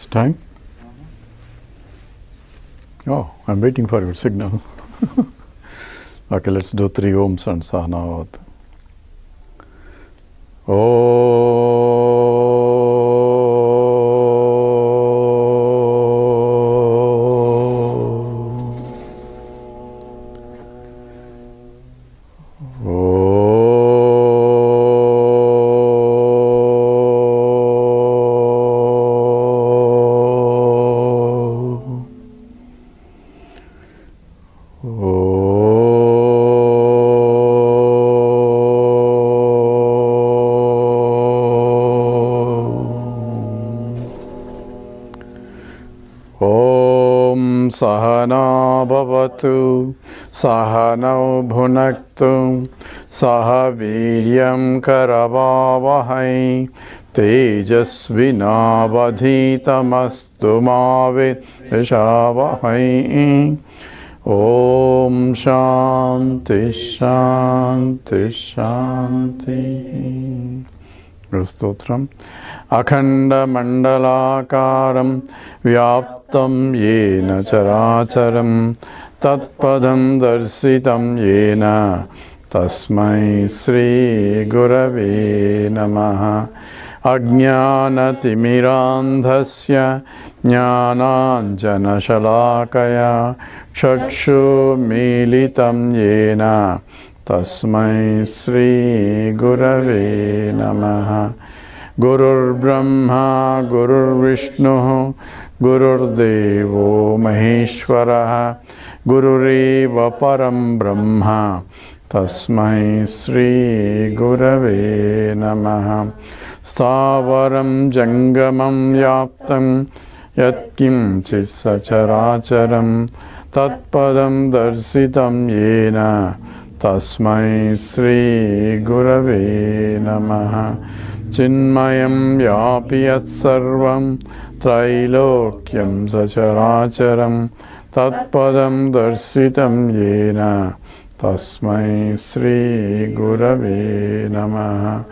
time? Oh, I'm waiting for your signal. Okay, let's do 3 Oms and Sahana. Sahana bhavatu, Sahanau bhunaktu, Saha viryam karavavahai, Tejasvinavadhitamastu mavitvishavahai. Om Shanti Shanti Shanti. Gurustotram. Akhanda mandalakaram vyaptam yena characharam tatpadam darsitam yena tasmai Sri Gurave Namaha. Ajnanatimirandhasya jnananjana shalakaya chakshu militam yena tasmai Sri Gurave Namaha. Gurur Brahma, Gurur Vishnu, Gurur Devo Maheshwara, Gurureva Param Brahma, Tasmai Sri Gurave Namaha. Stavaram Jangamam Yaptam Yatkim Chissacharacharam Tatpadam Darsitam Yena Tasmai Sri Gurave Namaha. Chinmayam yapiyat sarvam Trailokyam sacharacharam Tatpadam darsitam yena Tasmai Sri Gurave Namaha.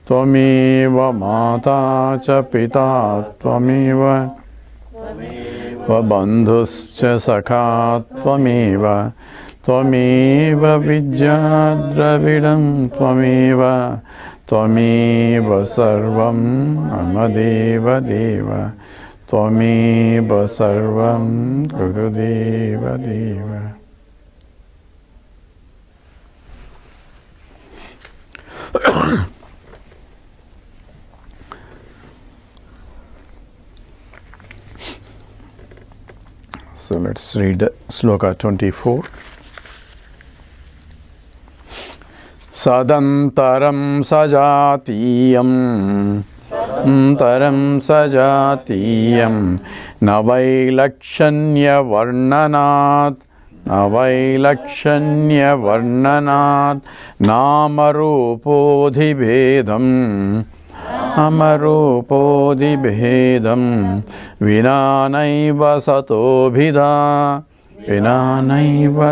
Tvameva mata cha pita tvameva Vabandhuscha sakha tvameva Tvameva vidyadravadam tvameva Tvameva sarvam amadeva deva Tvameva sarvam gurudeva deva. So let's read Sloka 24. Sadantaram sajatiyam navailakshanya varnanat namarupodhibhedam vinanaiva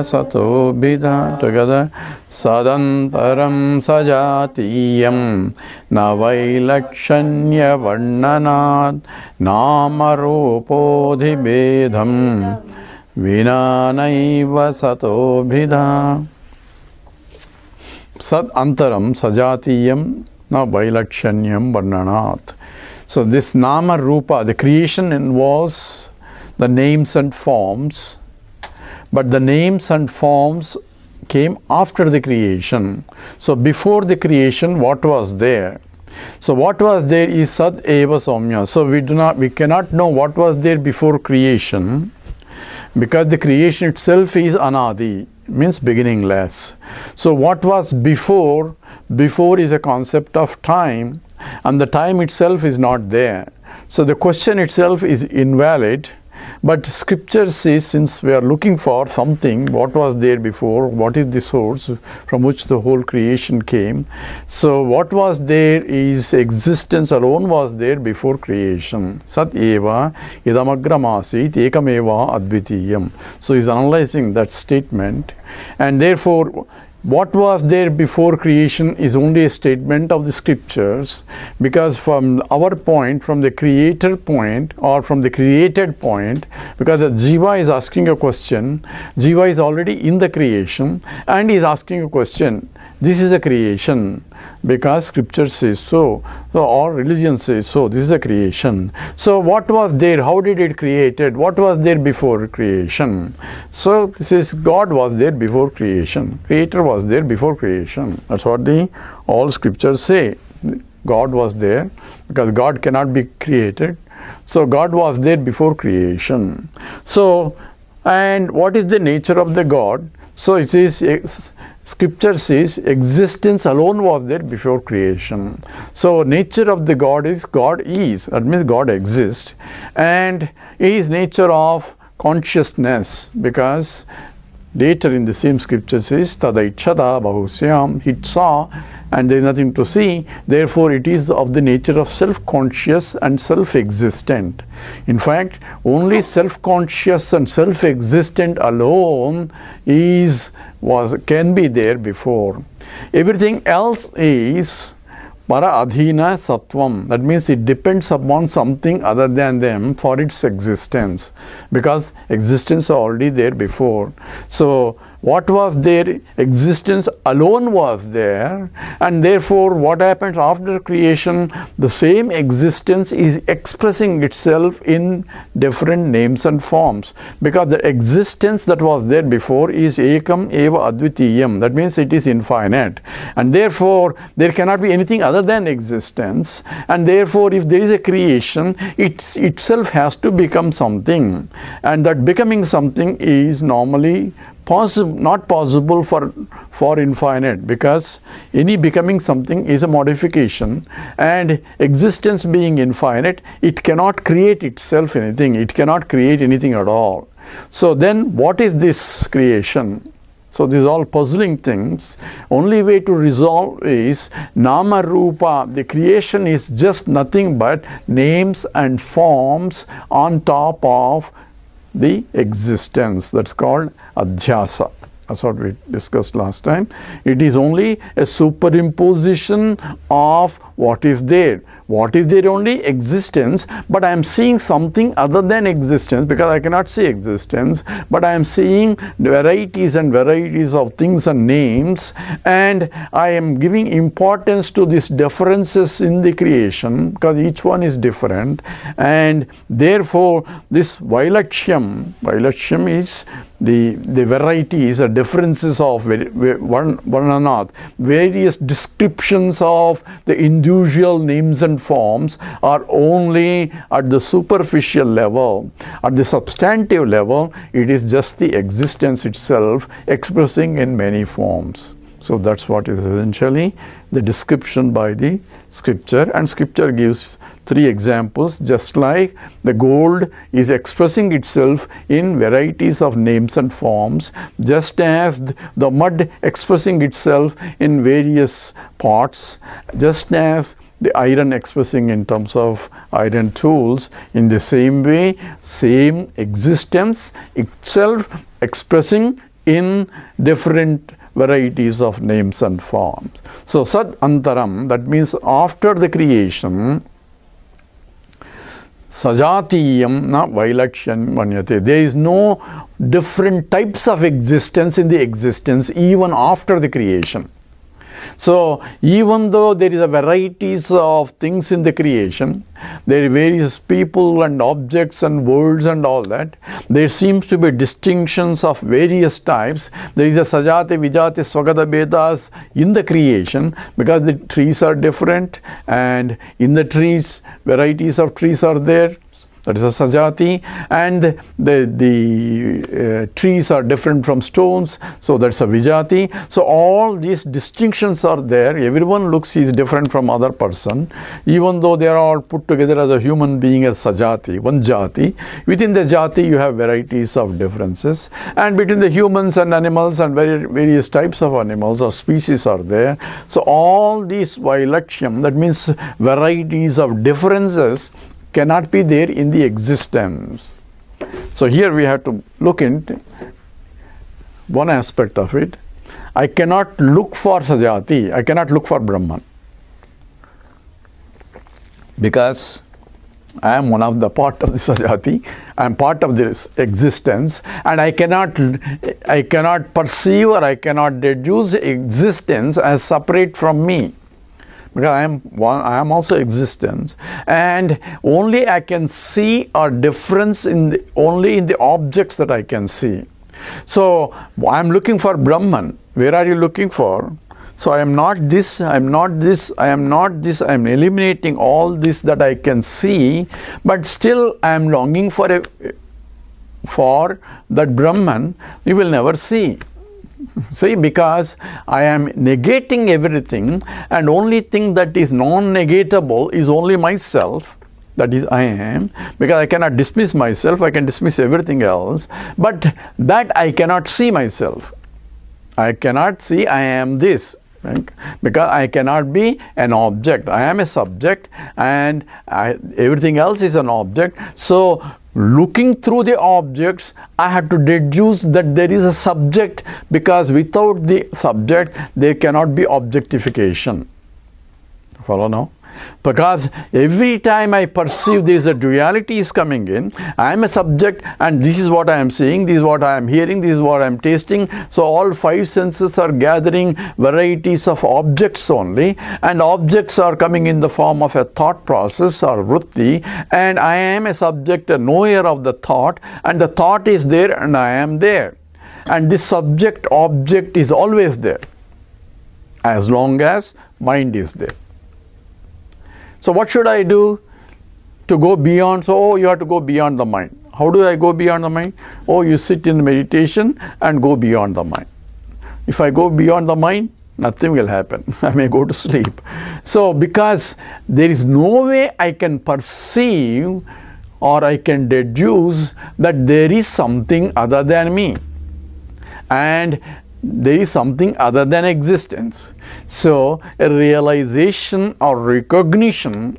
satobhida. Together. Sadantaram sajatiyam navailakshanya varnanat namarupodhibhedam vinanaiva satobhida. Sadantaram sajatiyam navailakshanyam varnanat. So this nama rupa, the creation involves the names and forms, but the names and forms came after the creation. So before the creation, what was there? So what was there is Sat Eva Somya. So we cannot know what was there before creation, because the creation itself is Anadi, means beginningless. So what was before is a concept of time, and the time itself is not there. So the question itself is invalid. But scripture says, since we are looking for something, what was there before, what is the source from which the whole creation came. So what was there is existence alone was there before creation. Sat eva idamagramasit ekameva advitiyam. So he is analyzing that statement, and therefore what was there before creation is only a statement of the scriptures, because from our point, from the creator point or from the created point, because the Jiva is asking a question, Jiva is already in the creation and is asking a question. This is a creation because scripture says so. So all religion says so. This is a creation. So what was there? How did it created? What was there before creation? So this is God was there before creation. Creator was there before creation. That's what the all scriptures say. God was there because God cannot be created. So God was there before creation. So, and what is the nature of the God? So it is, scripture says existence alone was there before creation. So nature of the God is God is, that means God exists, and is nature of consciousness, because later in the same scripture says Tadaicchata Bahusyam, it saw and there is nothing to see, therefore it is of the nature of self-conscious and self-existent. In fact, only self-conscious and self-existent alone can be there before. Everything else is para adhina sattvam, that means it depends upon something other than them for its existence, because existence is already there before. So what was there? Existence alone was there, and therefore what happens after creation? The same existence is expressing itself in different names and forms, because the existence that was there before is ekam eva advitiyam, that means it is infinite, and therefore there cannot be anything other than existence, and therefore if there is a creation, it itself has to become something, and that becoming something is normally not possible for infinite, because any becoming something is a modification, and existence being infinite, it cannot create itself anything, it cannot create anything at all. So then what is this creation? So these are all puzzling things. Only way to resolve is Nama Rupa. The creation is just nothing but names and forms on top of the existence. That's called adhyasa. That's what we discussed last time. It is only a superimposition of what is there. What is there? Only existence, but I am seeing something other than existence, because I cannot see existence, but I am seeing varieties and varieties of things and names, and I am giving importance to these differences in the creation, because each one is different, and therefore this Vailaksham is the varieties or differences of Varnanath, various descriptions of the individual names and forms are only at the superficial level. At the substantive level, it is just the existence itself expressing in many forms. So that's what is essentially the description by the scripture, and scripture gives 3 examples, just like the gold is expressing itself in varieties of names and forms, just as the mud expressing itself in various parts, just as the iron expressing in terms of iron tools. In the same way, same existence itself expressing in different varieties of names and forms. So Sad Antaram, that means after the creation, Sajatiyam na Vailakshan Manyate. There is no different types of existence in the existence even after the creation. So even though there is a varieties of things in the creation, there are various people and objects and worlds and all that, there seems to be distinctions of various types. There is a Sajati, Vijati, Swagata Bedas in the creation, because the trees are different, and in the trees, varieties of trees are there. That is a Sajati, and the trees are different from stones, so that's a Vijati. So all these distinctions are there. Everyone looks he is different from other person, even though they are all put together as a human being as Sajati, one Jati. Within the Jati you have varieties of differences, and between the humans and animals and various types of animals or species are there. So all these Vailaksham, that means varieties of differences, cannot be there in the existence. So here we have to look into one aspect of it. I cannot look for Sajati, I cannot look for Brahman. Because I am one of the part of the Sajati, I am part of this existence, and I cannot perceive or I cannot deduce existence as separate from me. Because I am also existence, and only I can see a difference only in the objects that I can see. So I am looking for Brahman. Where are you looking for? So I am not this, I am not this, I am not this, I am eliminating all this that I can see, but still I am longing for that Brahman you will never see. See, because I am negating everything, and only thing that is non-negatable is only myself. That is, I am, because I cannot dismiss myself, I can dismiss everything else, but that I cannot see myself. I cannot see I am this, right? Because I cannot be an object. I am a subject, and everything else is an object. So looking through the objects, I have to deduce that there is a subject, because without the subject there cannot be objectification. Follow now? Because every time I perceive there is a duality is coming in, I am a subject, and this is what I am seeing, this is what I am hearing, this is what I am tasting. So all five senses are gathering varieties of objects only, and objects are coming in the form of a thought process or vritti, and I am a subject, a knower of the thought, and the thought is there and I am there. And this subject object is always there, as long as mind is there. So what should I do to go beyond? So, you have to go beyond the mind. How do I go beyond the mind? Oh, you sit in meditation and go beyond the mind. If I go beyond the mind, nothing will happen. I may go to sleep. So, because there is no way I can perceive or I can deduce that there is something other than me, and there is something other than existence. So a realization or recognition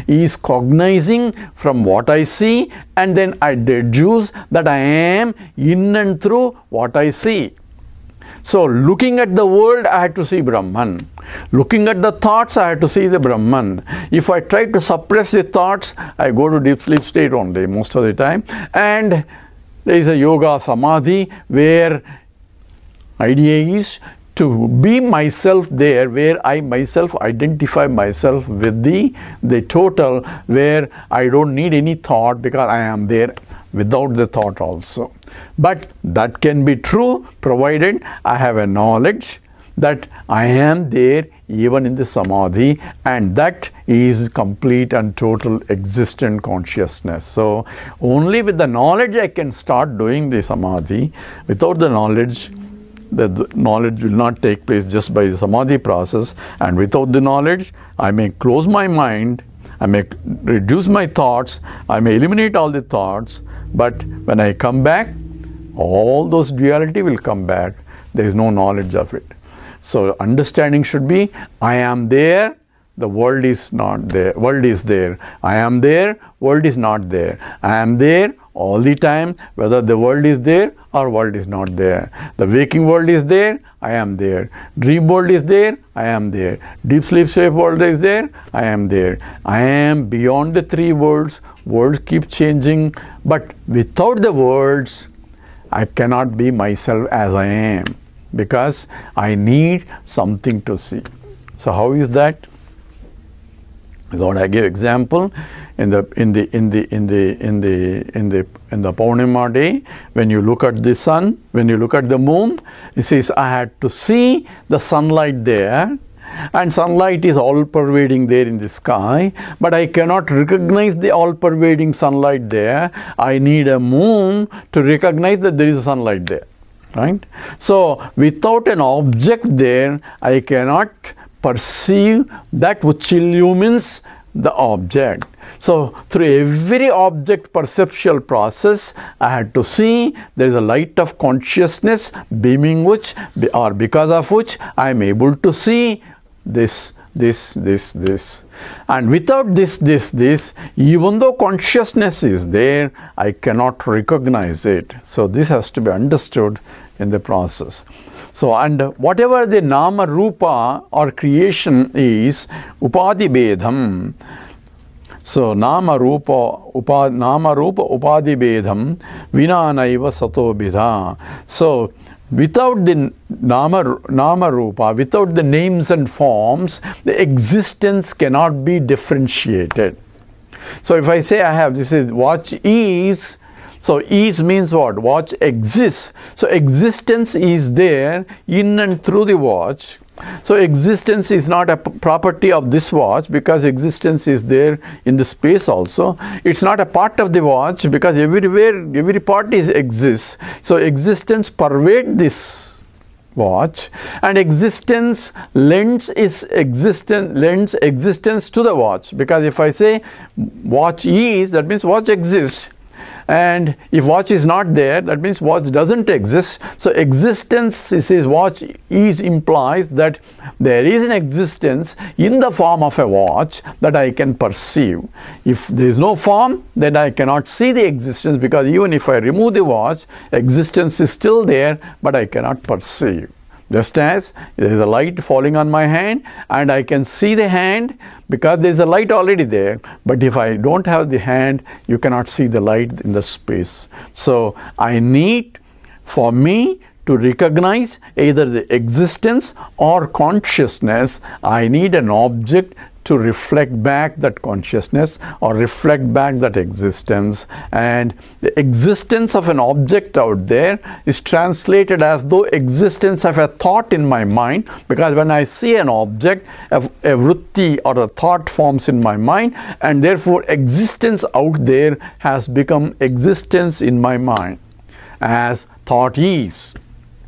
is cognizing from what I see, and then I deduce that I am in and through what I see. So looking at the world, I had to see Brahman. Looking at the thoughts, I had to see the Brahman. If I try to suppress the thoughts, I go to deep sleep state only most of the time. And there is a yoga samadhi where idea is to be myself there, where I myself identify myself with the total, where I don't need any thought because I am there without the thought also. But that can be true provided I have a knowledge that I am there even in the samadhi, and that is complete and total existent consciousness. So only with the knowledge I can start doing the samadhi. Without the knowledge will not take place just by the samadhi process, and without the knowledge I may close my mind, I may reduce my thoughts, I may eliminate all the thoughts, but when I come back, all those duality will come back. There is no knowledge of it. So understanding should be, I am there, the world is not there, world is there. I am there, world is not there. I am there all the time, whether the world is there or world is not there. The waking world is there, I am there. Dream world is there, I am there. Deep sleep safe world is there, I am there. I am beyond the three worlds. Worlds keep changing, but without the worlds, I cannot be myself as I am, because I need something to see. So how is that? Lord, I give example in the Purnima day, when you look at the sun, when you look at the moon, it says I had to see the sunlight there, and sunlight is all pervading there in the sky, but I cannot recognize the all pervading sunlight there. I need a moon to recognize that there is a sunlight there. Right? So without an object there, I cannot perceive that which illumines the object. So through every object perceptual process, I had to see there is a light of consciousness beaming which, or because of which I am able to see this. And without this, even though consciousness is there, I cannot recognize it. So this has to be understood in the process. So, and whatever the nama rupa or creation is, upadi bedham. So, nama rupa upadi bedham vinanaiva sato bidha. So, without the nama rupa, without the names and forms, the existence cannot be differentiated. So, if I say I have, this is watch is, so is means what? Watch exists. So, existence is there in and through the watch. So, existence is not a property of this watch because existence is there in the space also. It's not a part of the watch because everywhere, every part exists. So, existence pervades this watch, and existence lends existence to the watch, because if I say watch is, that means watch exists. And if watch is not there, that means watch doesn't exist. So existence, it says watch is, implies that there is an existence in the form of a watch that I can perceive. If there is no form, then I cannot see the existence, because even if I remove the watch, existence is still there, but I cannot perceive. Just as there is a light falling on my hand and I can see the hand because there is a light already there. But if I don't have the hand, you cannot see the light in the space. So I need, for me to recognize either the existence or consciousness, I need an object to reflect back that consciousness or reflect back that existence. And the existence of an object out there is translated as though existence of a thought in my mind, because when I see an object, a vritti or a thought forms in my mind, and therefore existence out there has become existence in my mind as thought is,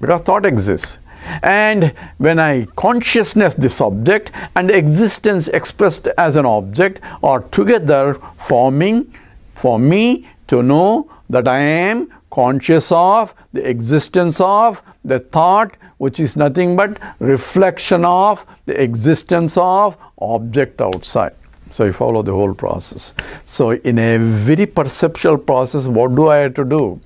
because thought exists. And when I consciousness this object and existence expressed as an object are together forming for me to know that I am conscious of the existence of the thought, which is nothing but reflection of the existence of object outside. So you follow the whole process. So in a very perceptual process, what do I have to do?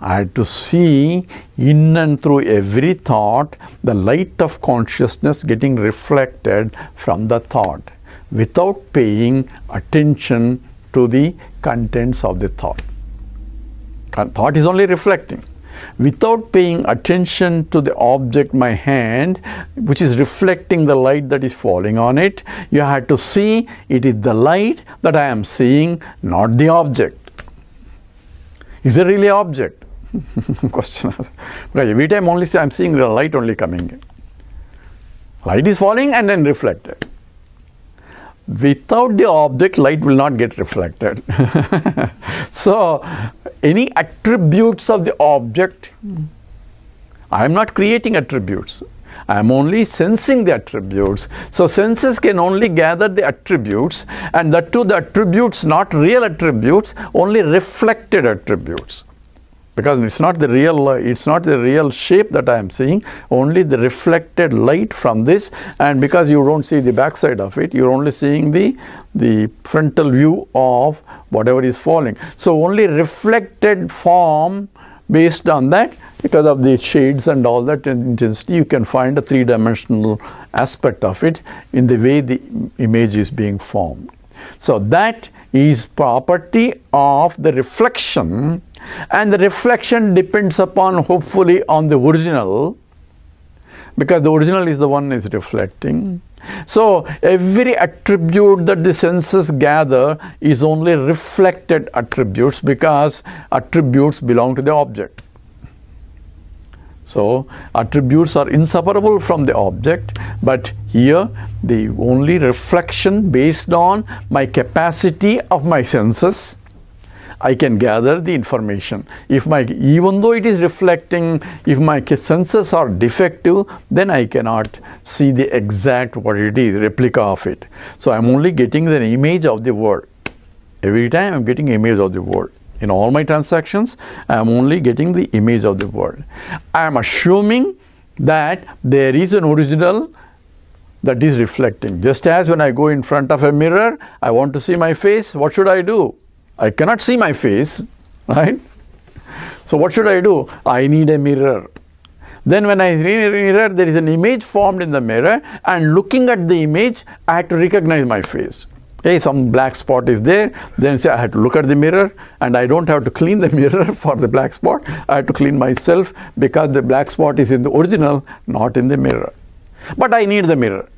I had to see in and through every thought the light of consciousness getting reflected from the thought without paying attention to the contents of the thought. Thought is only reflecting. Without paying attention to the object, my hand, which is reflecting the light that is falling on it, you had to see it is the light that I am seeing, not the object. Is it really object? Question. Because every time only I am seeing the light only coming in. Light is falling and then reflected. Without the object, light will not get reflected. So, any attributes of the object, I am not creating attributes. I am only sensing the attributes. So, senses can only gather the attributes, and that too the attributes, not real attributes, only reflected attributes. Because it's not the real shape that I am seeing, only the reflected light from this, and because you don't see the backside of it, you're only seeing the frontal view of whatever is falling. So only reflected form based on that, because of the shades and all that intensity, you can find a three-dimensional aspect of it in the way the image is being formed. So that is property of the reflection, and the reflection depends upon, hopefully, on the original, because the original is the one is reflecting. So every attribute that the senses gather is only reflected attributes, because attributes belong to the object. So attributes are inseparable from the object, but here the only reflection based on my capacity of my senses, I can gather the information. Even though it is reflecting, if my senses are defective, then I cannot see the exact what it is, replica of it. So I am only getting the image of the world. Every time I am getting image of the world. In all my transactions, I am only getting the image of the world. I am assuming that there is an original that is reflecting. Just as when I go in front of a mirror, I want to see my face, what should I do? I cannot see my face, right? So what should I do? I need a mirror. Then when I see a mirror, there is an image formed in the mirror, and looking at the image, I had to recognize my face. Hey, some black spot is there, then say I had to look at the mirror, and I don't have to clean the mirror for the black spot. I have to clean myself because the black spot is in the original, not in the mirror. But I need the mirror.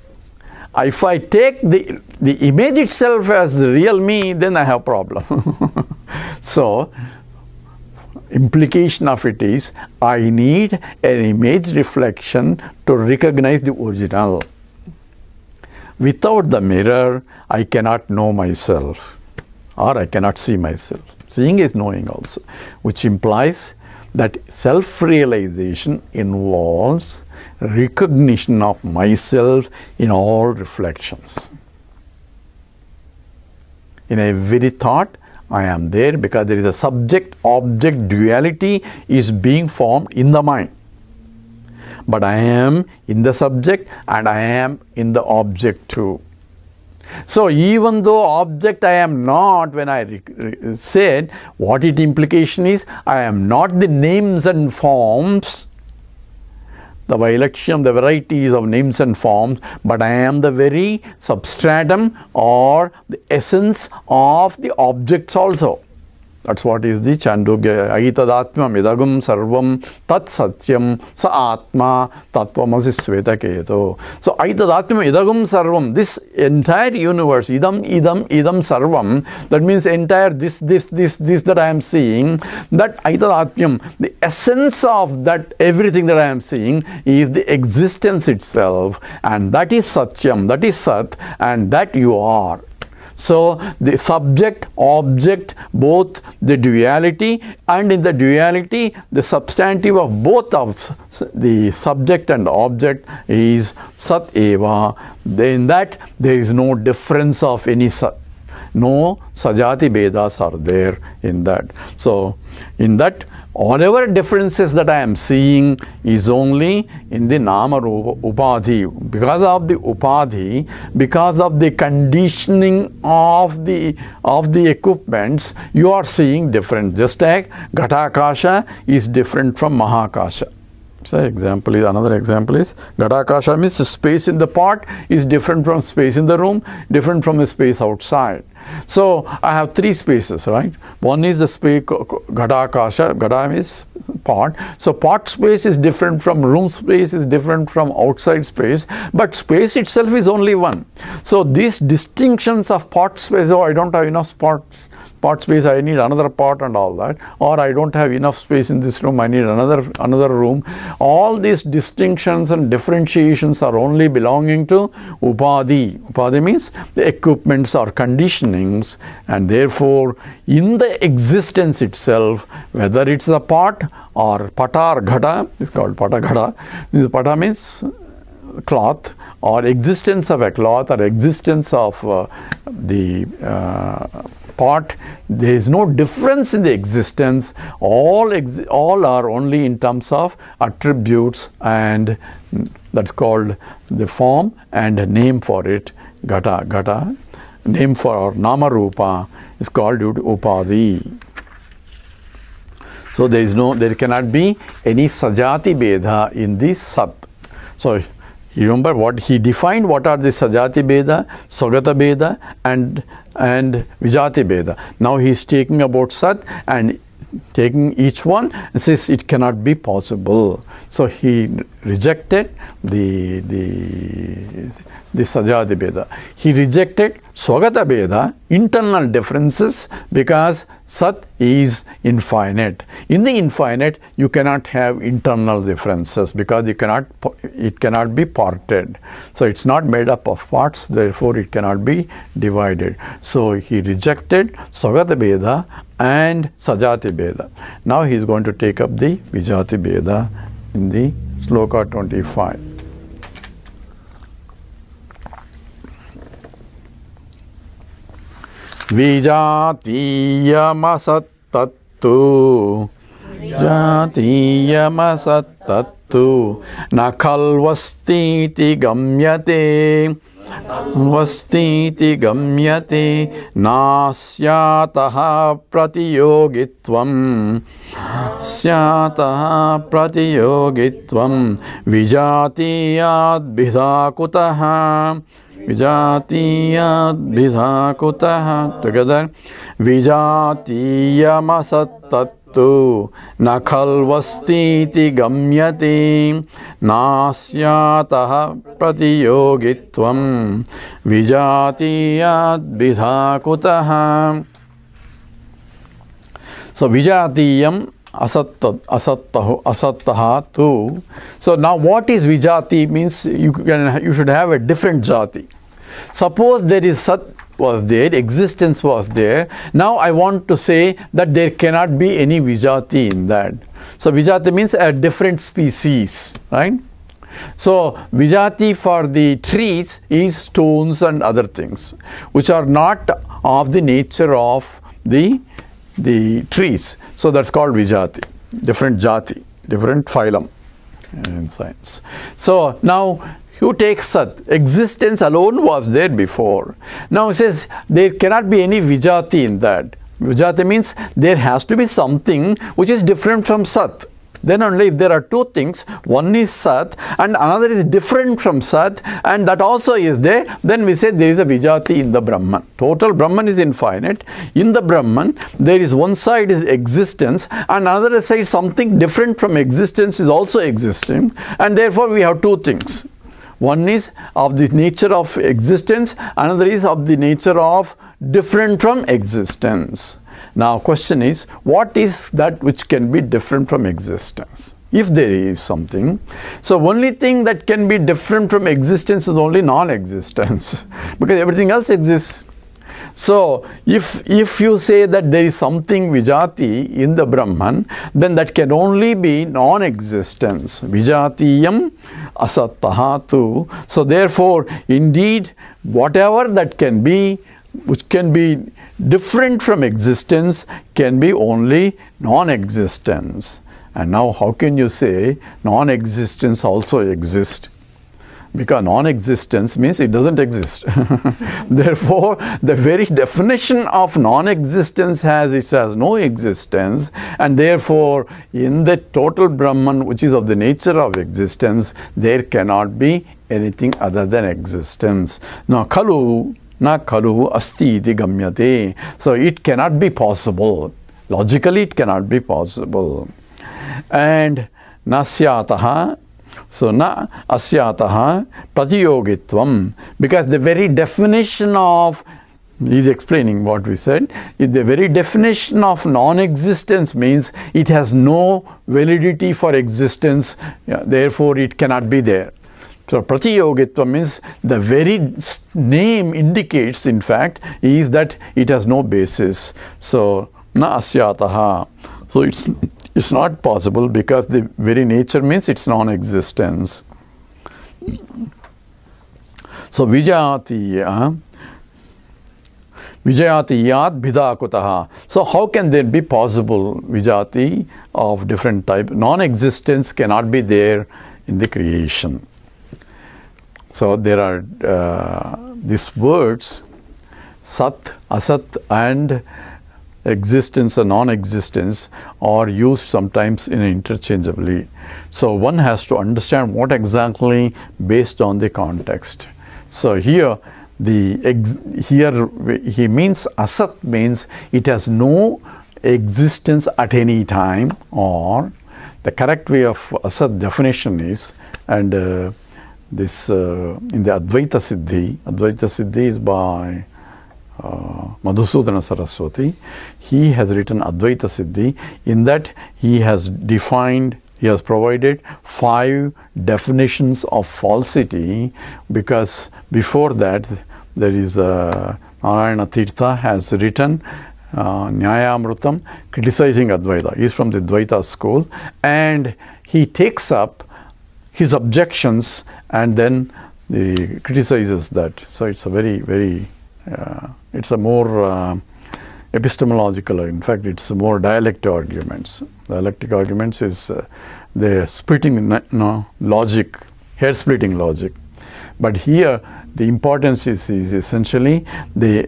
If I take the image itself as real me, then I have problem. So, implication of it is, I need an image reflection to recognize the original. Without the mirror, I cannot know myself, or I cannot see myself. Seeing is knowing also, which implies that self-realization involves recognition of myself in all reflections. In every thought, I am there because there is a subject-object duality is being formed in the mind. But I am in the subject and I am in the object too. So even though object I am not, when I said what its implication is, I am not the names and forms, the Vailaksham, the varieties of names and forms, but I am the very substratum or the essence of the objects also. That's what is the Chandogya. Aitadatmam idagum sarvam tat satyam sa atma tattvamasi svetaketo. So aitadatmam idagum sarvam, this entire universe, idam sarvam, that means entire this that I am seeing, that aitadatmam, the essence of that everything that I am seeing is the existence itself, and that is satyam, that is sat, and that you are. So, the subject, object, both the duality, and in the duality, the substantive of both of the subject and the object is Sat Eva. In that, there is no difference of any Sat. No Sajati Vedas are there in that. So, in that, whatever differences that I am seeing is only in the Nama Rupa Upadhi. Because of the Upadhi, because of the conditioning of the equipments, you are seeing different. Just like Ghatakasha is different from Mahakasha. So another example is Ghatakasha means the space in the pot is different from space in the room, different from the space outside. So I have three spaces, right? One is the space Ghatakasha, Ghata is pot. So pot space is different from room space, is different from outside space, but space itself is only one. So these distinctions of pot space, oh, I don't have enough pot space, I need another pot and all that, or I don't have enough space in this room, I need another room. All these distinctions and differentiations are only belonging to Upadhi. Upadhi means the equipments or conditionings, and therefore in the existence itself, whether it's a pot or pata or ghata, it's called pata ghata. This pata means cloth, or existence of a cloth, or existence of the pot, there is no difference in the existence. All are only in terms of attributes, and that's called the form and a name for it. Ghata, name for Nama Rupa is called due to Upadhi. So there cannot be any Sajati Beda in this Sat. So you remember what he defined, what are the Sajati Beda, Swagata Beda and Vijati Beda. Now he is taking about Sat and taking each one and says it cannot be possible. So he rejected the Sajati Beda. He rejected Swagata Beda, internal differences, because Sat is infinite. In the infinite, you cannot have internal differences because it cannot be parted. So it's not made up of parts, therefore it cannot be divided. So he rejected Swagata Beda and Sajati Beda. Now he is going to take up the Vijati Beda in the Sloka 25. Vijatiyamasattattu Jatiyamasattattu na khalvastiti gamyate Vastiti gamyate nasyataha pratiyogitvam syataha pratiyogitvam vijatiyad bhidakutaha vijatiyad bhidakutaha. Together. Vijatiyamasattattu nakhalvastiti gamyate nasyataha pratiyogitvam vijatiyad bhidakutaha. So vijatiyam asattaha tu. So now what is vijati means you should have a different jati. Suppose there is sat was there, existence was there. Now I want to say that there cannot be any vijati in that. So vijati means a different species, right? So vijati for the trees is stones and other things which are not of the nature of the trees. So that's called vijati, different jati, different phylum in science. So now you take sat, existence alone was there before. Now it says there cannot be any vijati in that. Vijati means there has to be something which is different from sat. Then only if there are two things, one is sat and another is different from sat, and that also is there, then we say there is a vijati in the Brahman. Total Brahman is infinite. In the Brahman, there is one side is existence and another side something different from existence is also existing, and therefore we have two things. One is of the nature of existence, another is of the nature of different from existence. Now question is, what is that which can be different from existence? If there is something, so only thing that can be different from existence is only non-existence because everything else exists. So if you say that there is something vijati in the Brahman, then that can only be non-existence. Vijatiyam asattaha tu. So therefore, indeed, whatever that can be, which can be different from existence, can be only non-existence. And now how can you say non-existence also exists? Because non-existence means it doesn't exist. Therefore, the very definition of non-existence it has no existence, and therefore in the total Brahman, which is of the nature of existence, there cannot be anything other than existence. Now, khalu na khalu asti iti gamyate. So it cannot be possible. Logically, it cannot be possible. And nasyataha. So, na asyataha pratiyogitvam, because the very definition of, he is explaining what we said, the very definition of non-existence means it has no validity for existence, therefore it cannot be there. So, pratiyogitvam means the very name indicates, in fact, is that it has no basis. So, na asyataha. So, it's not possible because the very nature means it's non-existence. So vijatiyat bhidakutaha. So how can there be possible vijati of different type? Non-existence cannot be there in the creation. So there are these words sat, asat and existence and non-existence are used sometimes interchangeably. So one has to understand what exactly based on the context. So here he means asat means it has no existence at any time, or the correct way of asat definition is, and this in the Advaita Siddhi is by Madhusudana Saraswati. He has written Advaita Siddhi. In that he has defined, he has provided 5 definitions of falsity, because before that there is Narayana Tirtha has written Nyayamrutam criticizing Advaita. He is from the Advaita school, and he takes up his objections and then he criticizes that. So it's a very it's a more epistemological, in fact it's more dialectic arguments. Dialectic arguments is the splitting logic, hair splitting logic. But here the importance is essentially the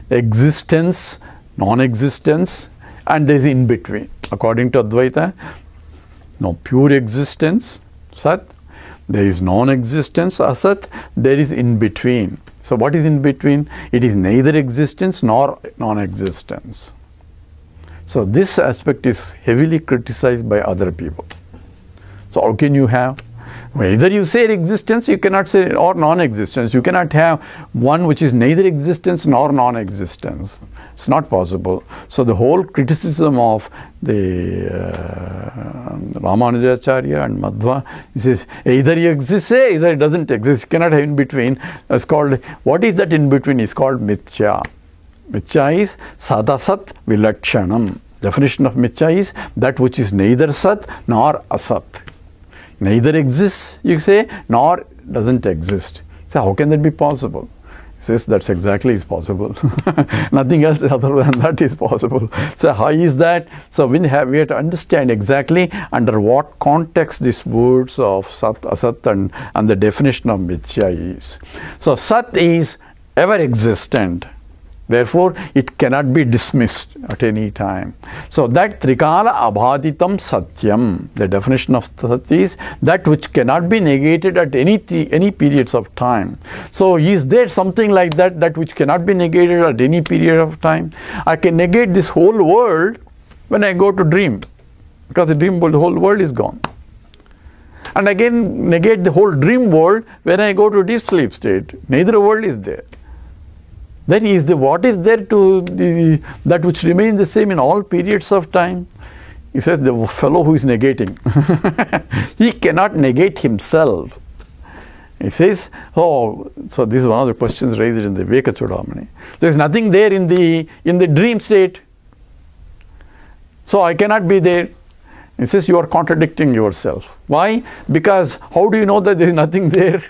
existence, non-existence, and there is in between. According to Advaita, no pure existence, Sat, there is non-existence, Asat, there is in between. So what is in between? It is neither existence nor non-existence. So this aspect is heavily criticized by other people. So how can you have? Either you say existence, you cannot say, or non-existence. You cannot have one which is neither existence nor non-existence. It's not possible. So the whole criticism of the Ramanujacharya and Madhva, he says, either it exists, either it doesn't exist. You cannot have in between. It's called, what is that in between? It's called Mithya. Mithya is Sadasat Vilakshanam. Definition of Mithya is that which is neither Sat nor Asat. Neither exists, you say, nor doesn't exist. So how can that be possible? He says that's exactly is possible. Nothing else other than that is possible. So how is that? So we have to understand exactly under what context these words of Sat, Asat and the definition of Mithya is. So Sat is ever existent. Therefore, it cannot be dismissed at any time. So that Trikala Abhaditam Satyam, the definition of Sat is that which cannot be negated at any periods of time. So is there something like that, that which cannot be negated at any period of time? I can negate this whole world when I go to dream, because the dream world, the whole world is gone. And again negate the whole dream world when I go to deep sleep state. Neither world is there. Then what is there to that which remains the same in all periods of time? He says the fellow who is negating. He cannot negate himself. He says, oh, so this is one of the questions raised in the Viveka Chudamani. There is nothing there in the dream state. So I cannot be there. He says you are contradicting yourself. Why? Because how do you know that there is nothing there?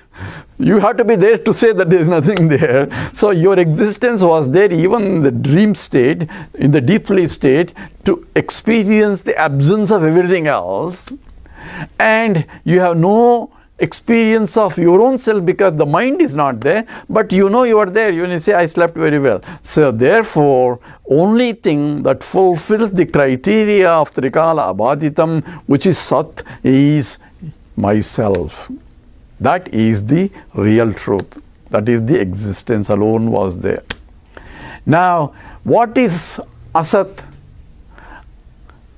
You have to be there to say that there is nothing there. So your existence was there even in the dream state, in the deep sleep state, to experience the absence of everything else. And you have no experience of your own self because the mind is not there, but you know you are there. You say, I slept very well. So therefore, only thing that fulfills the criteria of Trikala Abhaditam, which is Sat, is myself. That is the real truth. That is the existence alone was there. Now, what is Asat?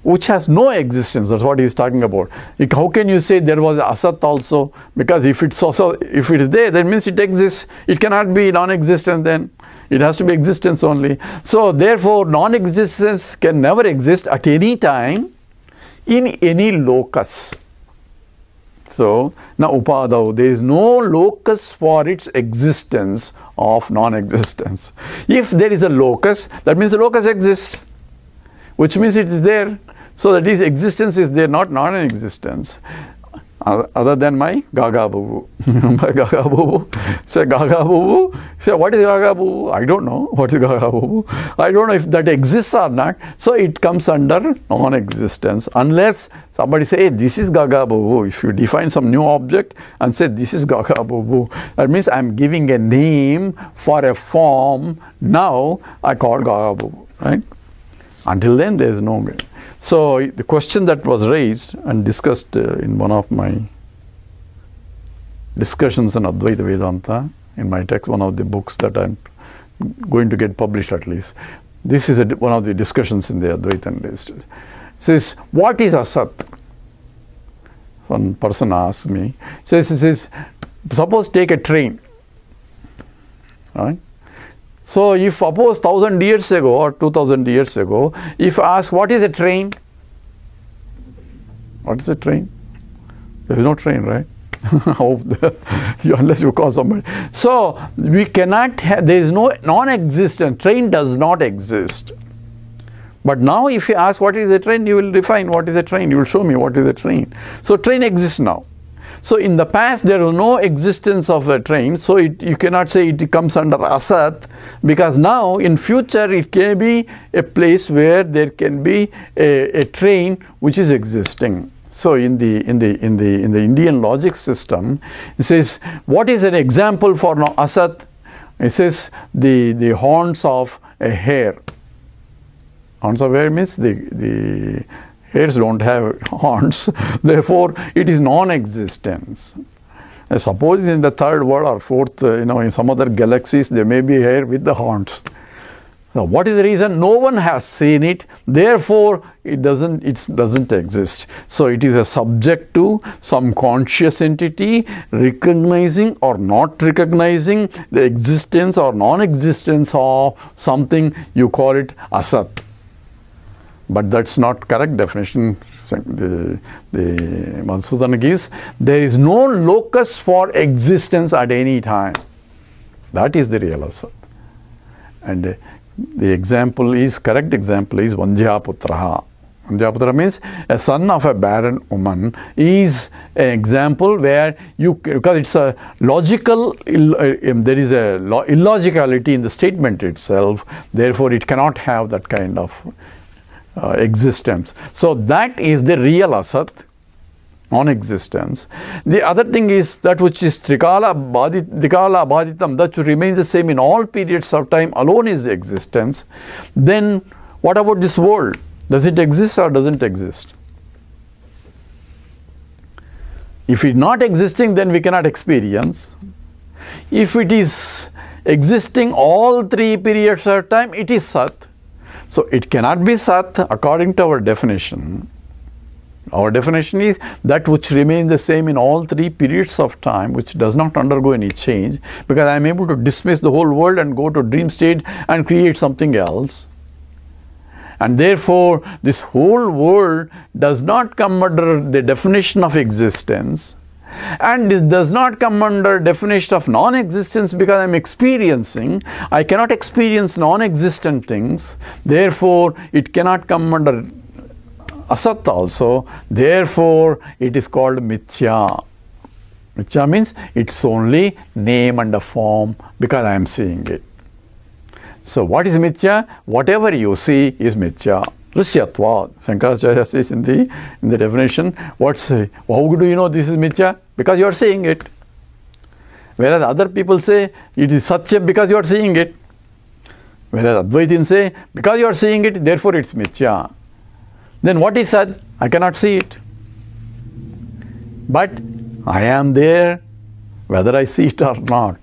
Which has no existence. That's what he is talking about. How can you say there was Asat also? Because if it is there, that means it exists. It cannot be non-existent then. It has to be existence only. So therefore, non-existence can never exist at any time in any locus. So now Upadau, there is no locus for its existence of non-existence. If there is a locus, that means the locus exists, which means it is there. So that is existence is there, not non-existence. Other than my Gaga Boo. My Gaga Boo. Say Gaga Boo. Say what is Gaga Boo? I don't know what is Gaga Boo. I don't know if that exists or not. So it comes under non-existence unless somebody say, hey, this is Gaga Boo. If you define some new object and say this is Gaga Boo, that means I am giving a name for a form. Now I call Gaga Boo, right? Until then there is no. So the question that was raised and discussed in one of my discussions on Advaita Vedanta, in my text, one of the books that I'm going to get published at least. This is one of the discussions in the Advaita list. It says, what is Asat? One person asked me, says, suppose take a train, right? So if suppose 1000 years ago or 2000 years ago, if I ask what is a train? What is a train? There is no train, right? Unless you call somebody. So we cannot have, there is no non-existent. Train does not exist. But now if you ask what is a train, you will define what is a train. You will show me what is a train. So train exists now. So in the past there was no existence of a train, so you cannot say it comes under Asat, because now in future it can be a place where there can be a train which is existing. So in the Indian logic system, it says, what is an example for asat? It says the horns of a hare. Horns of hare means the hares don't have horns, therefore it is non-existence. Suppose in the third world or fourth, in some other galaxies, there may be a hare with the horns. Now, what is the reason? No one has seen it, therefore it doesn't exist. So it is a subject to some conscious entity recognizing or not recognizing the existence or non-existence of something. You call it asat. But that's not correct definition. The Madhusudana gives, there is no locus for existence at any time. That is the real asat. And the example is, correct example is Vanjyaputraha. Vanjyaputra means a son of a barren woman is an example where because it's a logical, there is a illogicality in the statement itself, therefore it cannot have that kind of existence. So that is the real asat, non-existence. The other thing is that which is trikala abhaditam, that which remains the same in all periods of time, alone is existence. Then what about this world? Does it exist or doesn't exist? If it is not existing, then we cannot experience. If it is existing all three periods of time, it is sat. So it cannot be sat according to our definition. Our definition is that which remains the same in all three periods of time, which does not undergo any change, because I am able to dismiss the whole world and go to dream state and create something else. And therefore, this whole world does not come under the definition of existence, and it does not come under definition of non-existence, because I am experiencing. I cannot experience non-existent things, therefore it cannot come under asat also, therefore it is called mithya. Mithya means it's only name and a form, because I am seeing it. So what is mithya? Whatever you see is mithya. Rishyatva. Shankaracharya says in the definition, how do you know this is mithya? Because you are seeing it. Whereas other people say it is satya because you are seeing it. Whereas Advaitins say because you are seeing it, therefore it's mithya. Then what is sat? I cannot see it. But I am there whether I see it or not.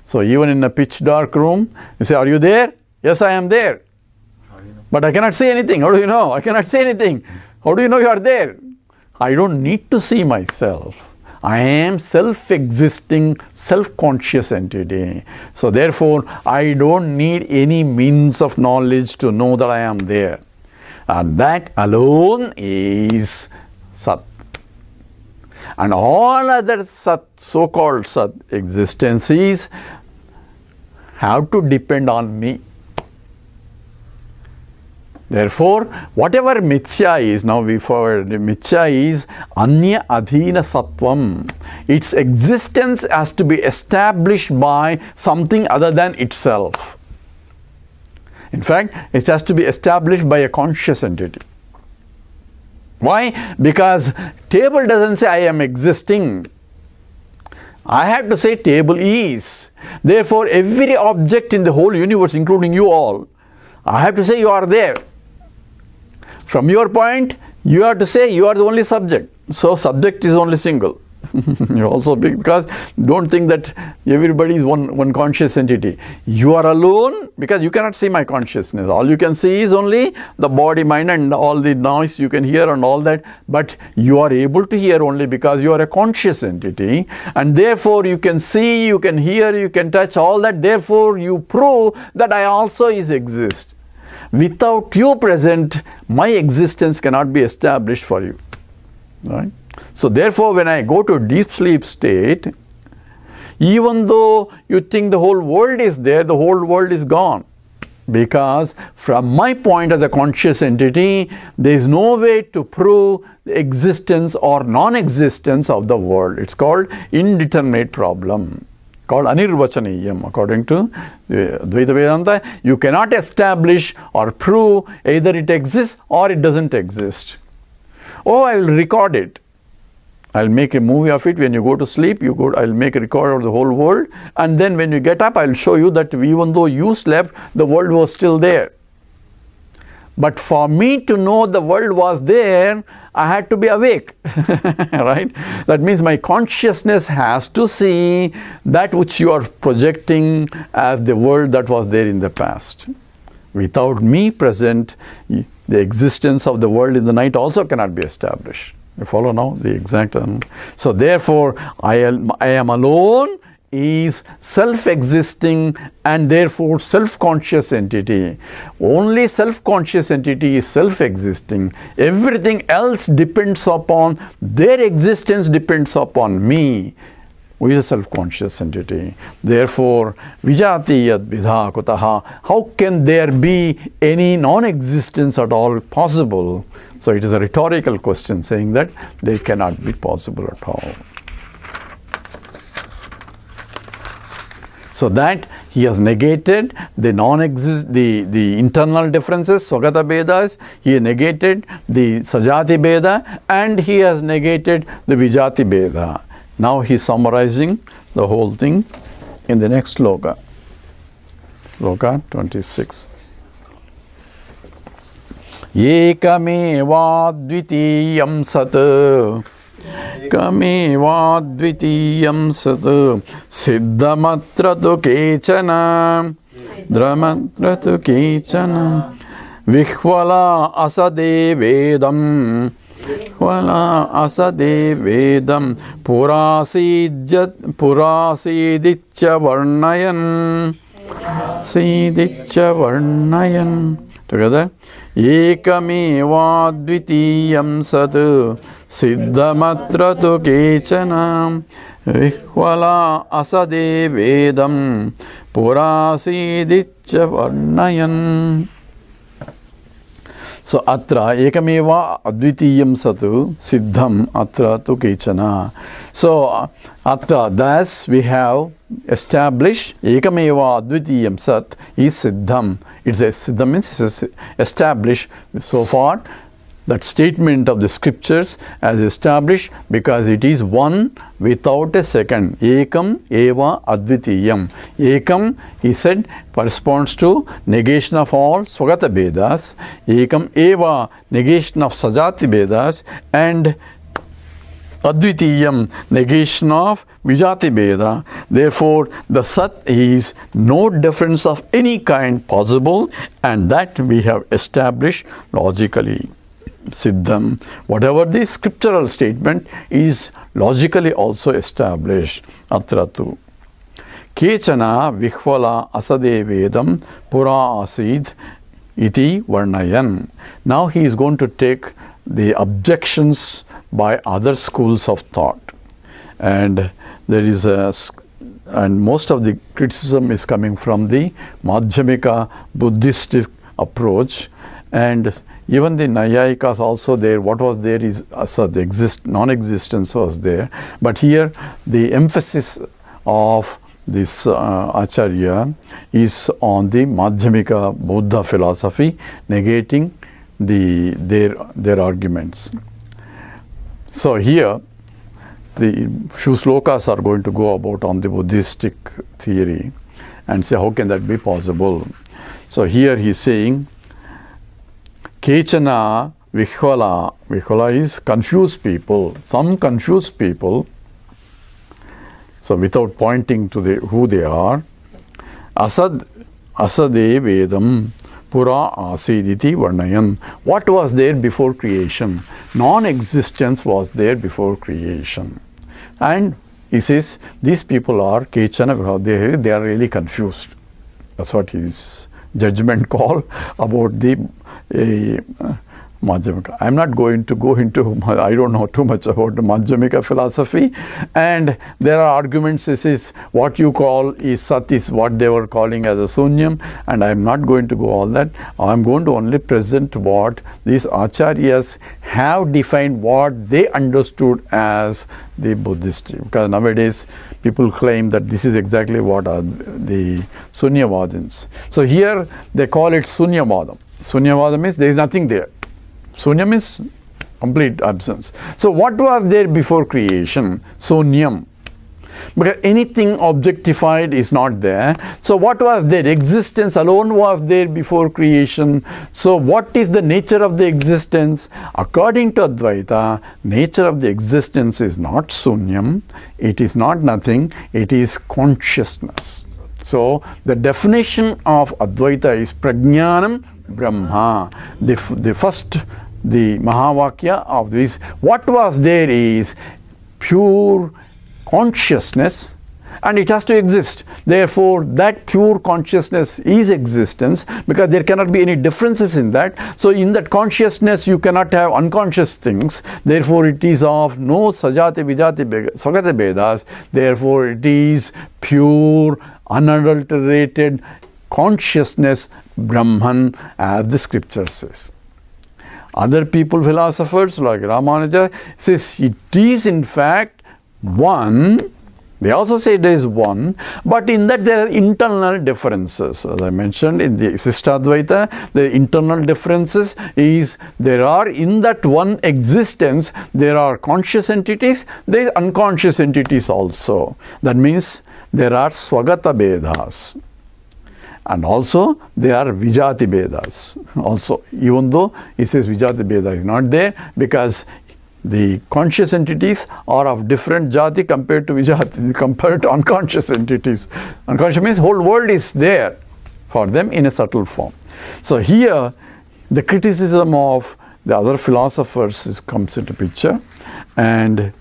So even in a pitch dark room, you say, are you there? Yes, I am there. But I cannot see anything. How do you know? I cannot see anything. How do you know you are there? I don't need to see myself. I am self-existing, self-conscious entity. So therefore, I don't need any means of knowledge to know that I am there. And that alone is Sat. And all other Sat, so-called Sat existences have to depend on me. Therefore, whatever mithya is, now we forward, mithya is anya adhina sattvam. Its existence has to be established by something other than itself. In fact, it has to be established by a conscious entity. Why? Because table doesn't say I am existing. I have to say table is. Therefore, every object in the whole universe, including you all, I have to say you are there. From your point, you have to say you are the only subject. So, subject is only single. You also because don't think that everybody is one conscious entity. You are alone because you cannot see my consciousness. All you can see is only the body, mind and all the noise you can hear and all that. But you are able to hear only because you are a conscious entity, and therefore you can see, you can hear, you can touch, all that. Therefore you prove that I also exist. Without you present, my existence cannot be established for you. Right? So therefore, when I go to deep sleep state, even though you think the whole world is there, the whole world is gone. Because from my point as a conscious entity, there is no way to prove the existence or non-existence of the world. It's called indeterminate problem, called anirvachaniyam. According to Advaita Vedanta, you cannot establish or prove either it exists or it doesn't exist. Oh, I will record it. I'll make a movie of it. When you go to sleep, I'll make a record of the whole world. And then when you get up, I'll show you that even though you slept, the world was still there. But for me to know the world was there, I had to be awake, right? That means my consciousness has to see that which you are projecting as the world that was there in the past. Without me present, the existence of the world in the night also cannot be established. You follow now the exact. So therefore, I am alone is self-existing and therefore self-conscious entity. Only self-conscious entity is self-existing. Everything else depends upon, their existence depends upon me, who is a self-conscious entity. Therefore, vijati yad vidha kutaha. How can there be any non-existence at all possible? So it is a rhetorical question saying that they cannot be possible at all. So that he has negated the the internal differences, Swagata Vedas, he has negated the Sajati Veda, and he has negated the Vijati Veda. Now he is summarizing the whole thing in the next sloka. Sloka 26. Ekameva dvitiyam sat Kameva dvitiyam sat siddhamatra tu kechana dramatra tu kechana vihvala asade vedam Vihvala asade vedam purasiditya varnayan together ekameva dvitiyam sat siddhamatra tu kechana vihvala asade vedam purasiditya varnayan. So atra ekameva advitiyam satu siddham atra tu kechana. So atra, thus we have established ekameva advitiyam sat is siddham. It's a siddham means it's established so far. That statement of the scriptures as established because it is one without a second. Ekam eva advitiyam. Ekam, he said, corresponds to negation of all Swagata Vedas. Ekam eva, negation of Sajati Vedas, and Advitiyam, negation of Vijati Veda. Therefore, the Sat is no difference of any kind possible, and that we have established logically. Siddham, whatever the scriptural statement is logically also established. Atratu. Kechana vihvala asade vedam pura asid iti varnayan. Now he is going to take the objections by other schools of thought. And there is and most of the criticism is coming from the Madhyamika Buddhistic approach, and even the Nayayikas also there, what was there is the non-existence was there. But here the emphasis of this Acharya is on the Madhyamika Buddha philosophy, negating their arguments. So here the few slokas are going to go about on the Buddhistic theory and say how can that be possible. So here he is saying Kechana vihvala. Vihvala is confused people. Some confused people. So without pointing to who they are. Asade vedam pura asiditi varnayan. What was there before creation? Non-existence was there before creation. And he says these people are Kechana vihvala. They are really confused. That's what his judgment call about the Madhyamika. I am not going to go into, I don't know too much about the Madhyamika philosophy, and there are arguments. This is what you call is Sat is what they were calling as a Sunyam, and I am not going to go all that. I am going to only present what these Acharyas have defined, what they understood as the Buddhist. Because nowadays people claim that this is exactly what are the Sunyavadins. So here they call it Sunyavadam. Sunyavadam means there is nothing there. Sunya means complete absence. So what was there before creation? Sunyam. Because anything objectified is not there. So what was there? Existence alone was there before creation. So what is the nature of the existence? According to Advaita, nature of the existence is not sunyam, it is not nothing, it is consciousness. So the definition of Advaita is Prajnanam Brahma. The first, the Mahavakya of this, what was there is pure consciousness, and it has to exist. Therefore, that pure consciousness is existence, because there cannot be any differences in that. So in that consciousness, you cannot have unconscious things. Therefore, it is of no sajati vijati swagata bedas. Therefore, it is pure, unadulterated consciousness, Brahman, as the scripture says. Other people, philosophers like Ramanuja, says it is in fact one. They also say there is one, but in that there are internal differences. As I mentioned in the Sistadvaita, the internal differences is there are in that one existence, there are conscious entities, there are unconscious entities also. That means there are Swagata Bedas. And also there are Vijati Bedas also, even though it says Vijati Beda is not there, because the conscious entities are of different jati compared to vijati, compared to unconscious entities. Unconscious means whole world is there for them in a subtle form. So here the criticism of the other philosophers comes into picture, and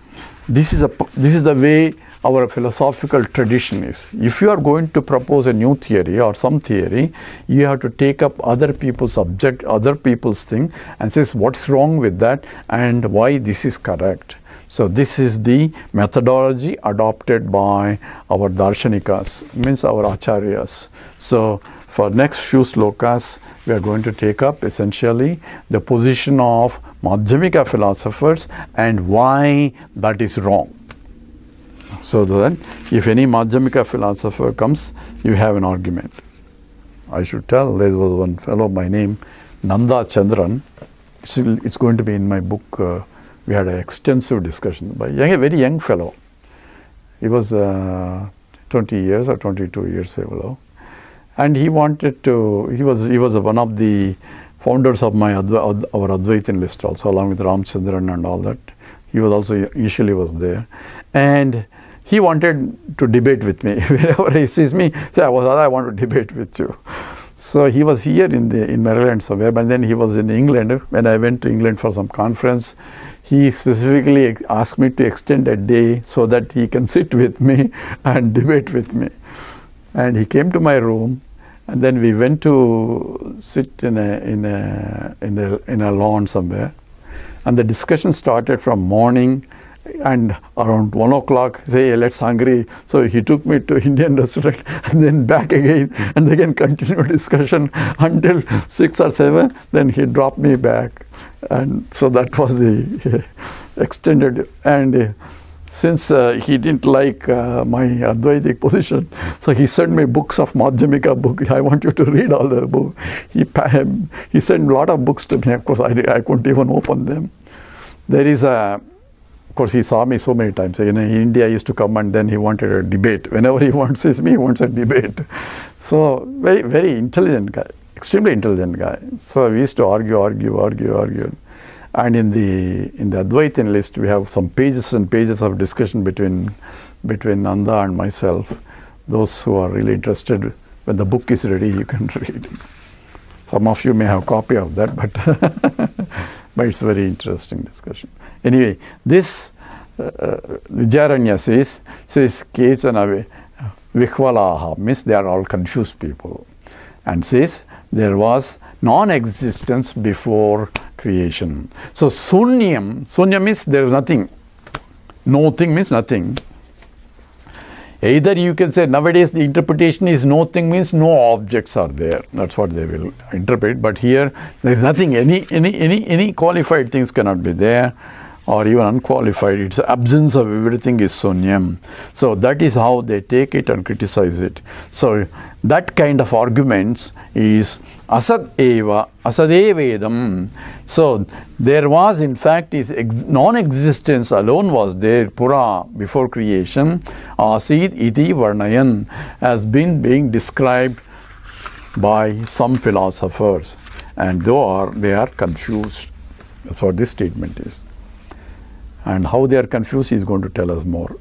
this is the way our philosophical tradition is. If you are going to propose a new theory or some theory, you have to take up other people's subject, other people's thing, and says what's wrong with that and why this is correct. So this is the methodology adopted by our darshanikas, means our acharyas. So for next few slokas, we are going to take up essentially the position of Madhyamika philosophers and why that is wrong. So that if any Madhyamika philosopher comes, you have an argument. I should tell, there was one fellow by name Nanda Chandran. It's going to be in my book. We had an extensive discussion by a very young fellow. He was 20 years or 22 years old. And he wanted to, he was one of the founders of my our Advaitin list also, along with Ramchandran and all that. He was also initially was there. And he wanted to debate with me. Whenever he sees me, say, I want to debate with you. So he was here in Maryland somewhere, but then he was in England. When I went to England for some conference, he specifically asked me to extend a day so that he can sit with me and debate with me. And he came to my room, and then we went to sit in a lawn somewhere. And the discussion started from morning, and around 1 o'clock, say, let's hungry. So he took me to Indian restaurant and then back again, and again continued discussion until 6 or 7. Then he dropped me back. And so that was the extended. And since he didn't like my Advaitic position, so he sent me books of Madhyamika book. I want you to read all the book. He sent a lot of books to me. Of course, I couldn't even open them. There is a, of course, he saw me so many times. In India, he used to come and then he wanted a debate. Whenever he wants to see me, he wants a debate. So very, very intelligent guy, extremely intelligent guy. So we used to argue. And in the Advaitin list, we have some pages and pages of discussion between Nanda and myself. Those who are really interested, when the book is ready, you can read. Some of you may have a copy of that, but it's a very interesting discussion. Anyway, this Vidyaranya says Kechana Vikhvalaha, means they are all confused people, and says there was non-existence before creation. So Sunyam means there is nothing. No thing means nothing. Either you can say nowadays the interpretation is no thing means no objects are there. That's what they will interpret. But here there is nothing. Any qualified things cannot be there. or even unqualified. It's absence of everything is sunyam. So that is how they take it and criticize it. So that kind of arguments is asad eva, asadevedam. So there was in fact is non-existence alone was there, pura, before creation. Asid iti varnayan has been being described by some philosophers, and they are confused. That's what this statement is. And how they are confused, he is going to tell us more.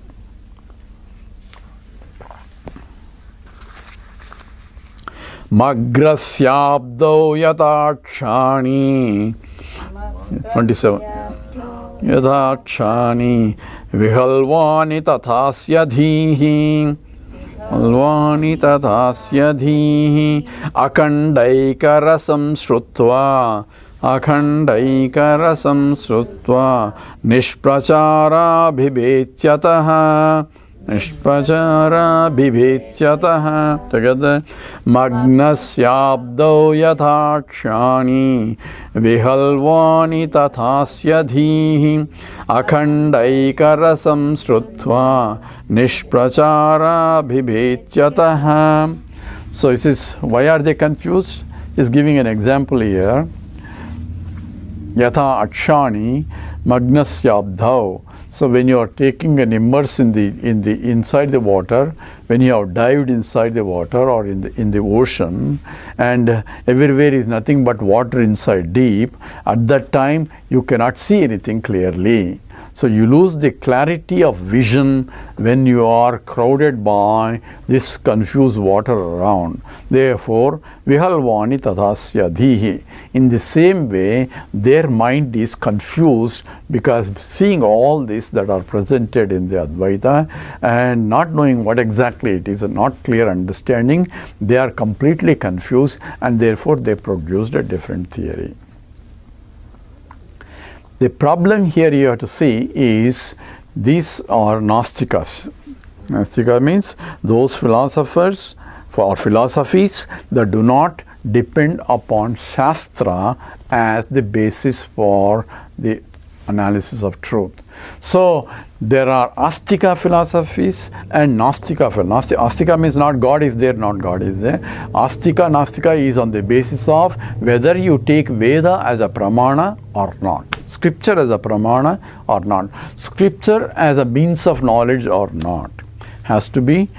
Magrasyabdo yatakshani 27 yatakshani vihalvani tathasya dhihi alvani tathasya dhihi akhandaikara samsrutva nishprachara bhibetyataha together magnasyabdo yathakshani vihalvani tathasya dhihi akhandaikara samsrutva nishprachara bhibetyataha. So he says, why are they confused? He is giving an example here. Yatha akshani magnasyabdhav. So when you are taking an immerse in the inside the water, when you have dived inside the water or in the ocean, and everywhere is nothing but water inside deep, at that time you cannot see anything clearly. So you lose the clarity of vision when you are crowded by this confused water around. Therefore, vihalvani tathasya dhihi. In the same way, their mind is confused because seeing all this that are presented in the Advaita and not knowing what exactly it is, not clear understanding, they are completely confused, and therefore they produced a different theory. The problem here you have to see is these are Nastikas. Nastika means those philosophers or philosophies that do not depend upon Shastra as the basis for the analysis of truth. So there are Astika philosophies and Nastika philosophies. Astika means not God is there, not God is there. Astika, Nastika is on the basis of whether you take Veda as a pramana or not. Scripture as a pramana or not. Scripture as a means of knowledge or not. Has to be,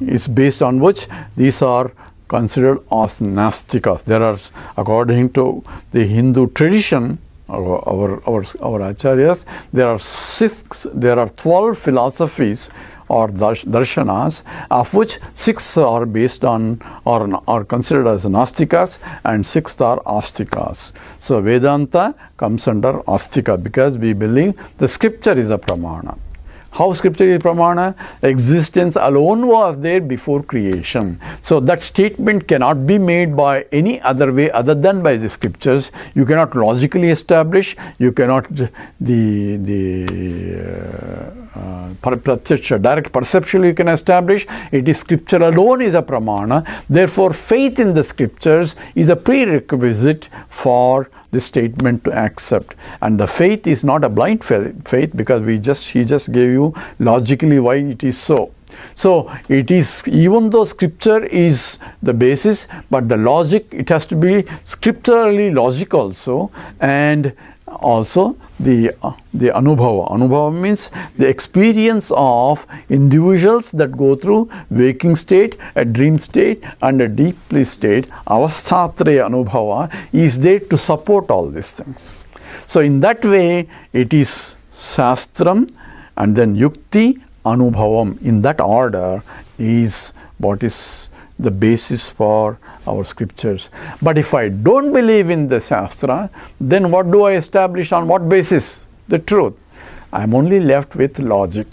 it's based on which these are considered as Nastikas. There are, according to the Hindu tradition, our acharyas, there are 12 philosophies or darshanas, of which 6 are based on or are considered as Nastikas and 6 are Astikas. So Vedanta comes under Astika because we believe the scripture is a pramana. How scripture is pramana? Existence alone was there before creation. So that statement cannot be made by any other way other than by the scriptures. You cannot logically establish, you cannot direct perception you can establish. It is scripture alone is a pramana. Therefore, faith in the scriptures is a prerequisite for the statement to accept. And the faith is not a blind faith because he just gave you logically why it is so. So it is, even though scripture is the basis, but the logic, it has to be scripturally logic also, and also the anubhava. Anubhava means the experience of individuals that go through waking state, a dream state and a deep sleep state. Avasthatraya anubhava is there to support all these things. So in that way it is Shastram and then Yukti, Anubhavam. In that order is what is the basis for our scriptures. But if I don't believe in the Shastra, then what do I establish on what basis? The truth. I am only left with logic.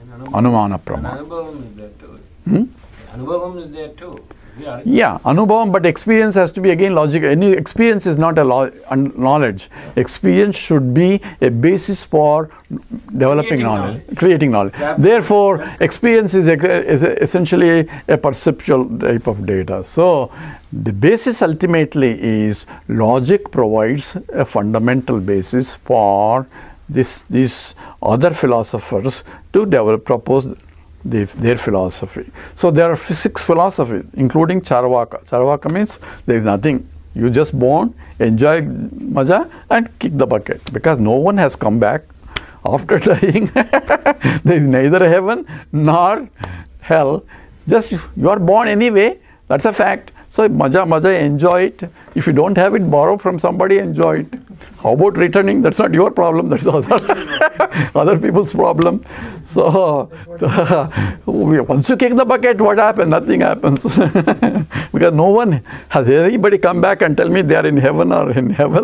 Anumana Pramana. Anubhavam is there too. Anubhavam is there too. Yeah, anubhavam, but experience has to be again logical. Any experience is not a knowledge. Experience should be a basis for developing knowledge, creating knowledge. Therefore, experience is essentially a perceptual type of data. So, the basis ultimately is logic provides a fundamental basis for these other philosophers to propose their philosophy. So there are 6 philosophies, including Charvaka. Charvaka means there is nothing. You just born, enjoy maja and kick the bucket, because no one has come back after dying. There is neither heaven nor hell. Just you are born anyway. That's a fact. So maja, enjoy it. If you don't have it, borrow from somebody, enjoy it. How about returning? That's not your problem. That's other people's problem. So once you kick the bucket, what happens? Nothing happens. Because no one has anybody come back and tell me they are in heaven or in hell.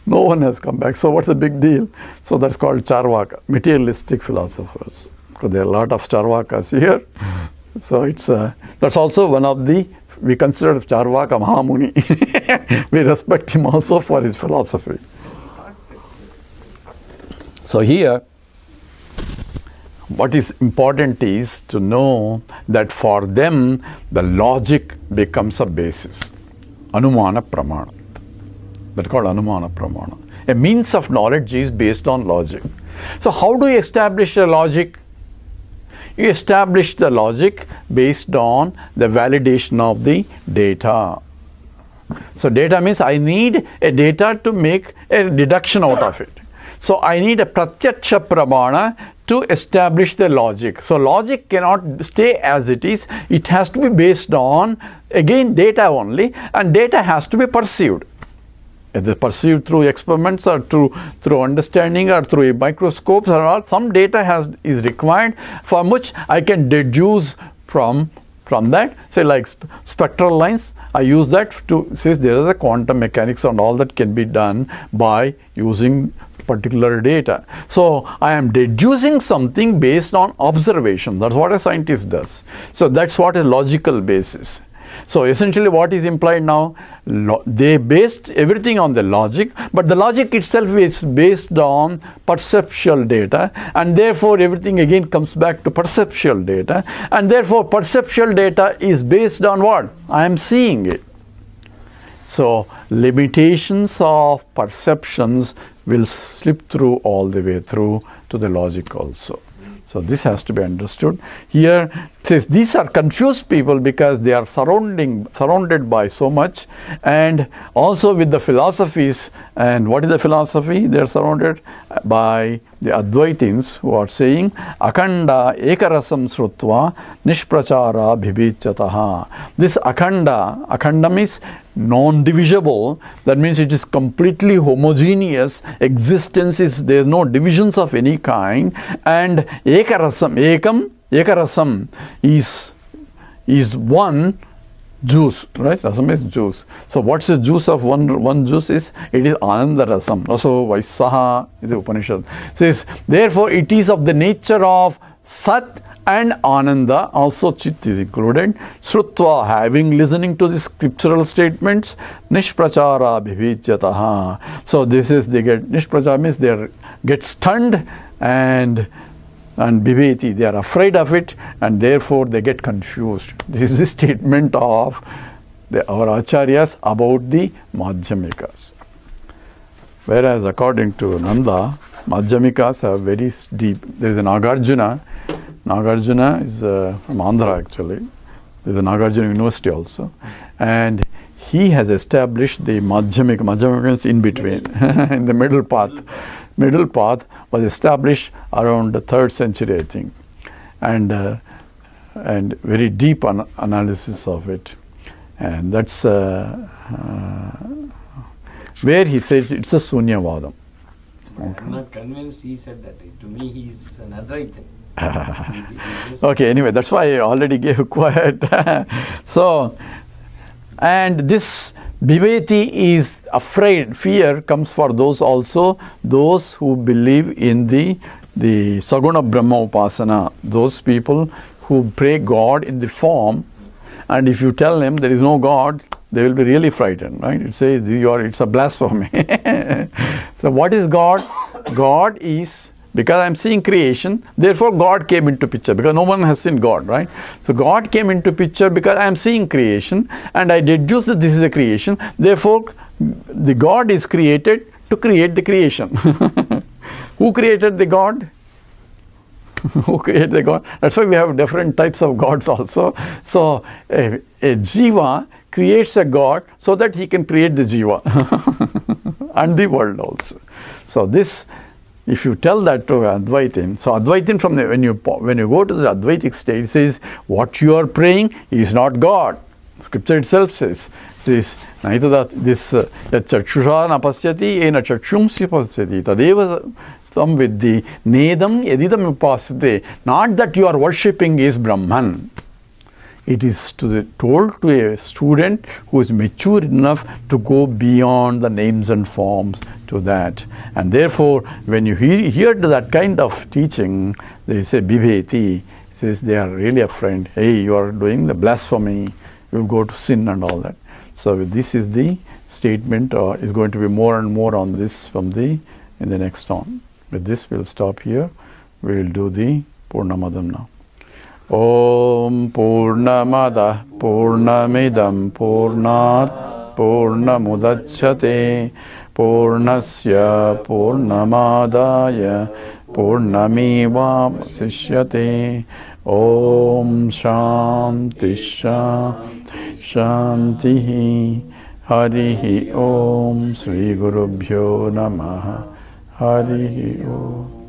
No one has come back. So what's the big deal? So that's called Charvaka, materialistic philosophers. Because there are a lot of Charvakas here. So it's that's also one of the, we consider Charvaka Mahamuni. We respect him also for his philosophy. So here, what is important is to know that for them, the logic becomes a basis. Anumana Pramana. That's called Anumana Pramana. A means of knowledge is based on logic. So how do you establish a logic? You establish the logic based on the validation of the data. So data means I need a data to make a deduction out of it. So I need a pratyaksha pramana to establish the logic. So logic cannot stay as it is. It has to be based on, again, data only, and data has to be perceived. Either perceived through experiments or through understanding or through microscopes or all, some data is required from which I can deduce from that. Say like spectral lines, I use that to say there is a quantum mechanics and all that can be done by using particular data. So I am deducing something based on observation. That's what a scientist does. So that's what a logical basis. So essentially what is implied now, they based everything on the logic, but the logic itself is based on perceptual data, and therefore everything again comes back to perceptual data, and therefore perceptual data is based on what? I am seeing it. So limitations of perceptions will slip through all the way through to the logic also. So this has to be understood. Here it says these are confused people because they are surrounded by so much, and also with the philosophies. And what is the philosophy? They are surrounded by the Advaitins who are saying Akhanda Ekarasam Srutva Nishprachara Bhibichyataha. This Akhanda means non-divisible. That means it is completely homogeneous. Existence is, there are no divisions of any kind. And Ekarasam is one juice, right? Rasam is juice. So what's the juice of one juice is? It is Ananda Rasam. Also Vaisaha in the Upanishad says, therefore it is of the nature of Sat and Ananda, also Chit is included. Srutva, having listening to the scriptural statements, Nishprachara Bhivijyataha. So this is, they get, Nishprachara means they get stunned and bhiveti, they are afraid of it, and therefore they get confused. This is the statement of our acharyas about the Madhyamikas. Whereas according to Nanda, Madhyamikas have very deep. There is a Nagarjuna. Nagarjuna is from Andhra actually. There is a Nagarjuna University also. And he has established the Madhyamika. Madhyamika is in between, in the middle path. Middle path was established around the 3rd century, I think, and very deep analysis of it, and that's where he says it's a Sunyavadam. Okay. I'm not convinced he said that. To me, he's an Advaita. Okay, anyway, that's why I already gave quiet. So, and this Bhiveti is afraid, fear comes for those also, those who believe in the Saguna Brahma Upasana, those people who pray God in the form And if you tell them there is no God, they will be really frightened, right? It says it's a blasphemy. So what is God? God is, because I am seeing creation, therefore God came into picture, because no one has seen God, right? So God came into picture because I am seeing creation, and I deduce that this is a creation, therefore the God is created to create the creation. Who created the God? Who created the God? That's why we have different types of gods also. So a Jiva creates a God so that he can create the Jiva and the world also. So this, if you tell that to Advaitin, so Advaitin from the, when you go to the Advaitic state, it says what you are praying is not God. Scripture itself says naitha this chakshusha napasyati ena chakshumsi pasyati tadeva tam vidhi nedam yadidam upasyate. Not that you are worshipping is Brahman. It is told to a student who is mature enough to go beyond the names and forms to that. And therefore, when you hear that kind of teaching, they say bibheti, says they are really afraid. Hey, you are doing the blasphemy. You will go to sin and all that. So this is the statement, or is going to be more and more on this in the next on. With this, we'll stop here. We will do the Purnamadam now. Om Purnamada Purnamidam Purnat Purnamudachyate Purnasya Purnamadaya Purnameva Vasishyate. Om Shanti Shanti Harihi Om Sri Gurubhyo Namaha Harihi Om.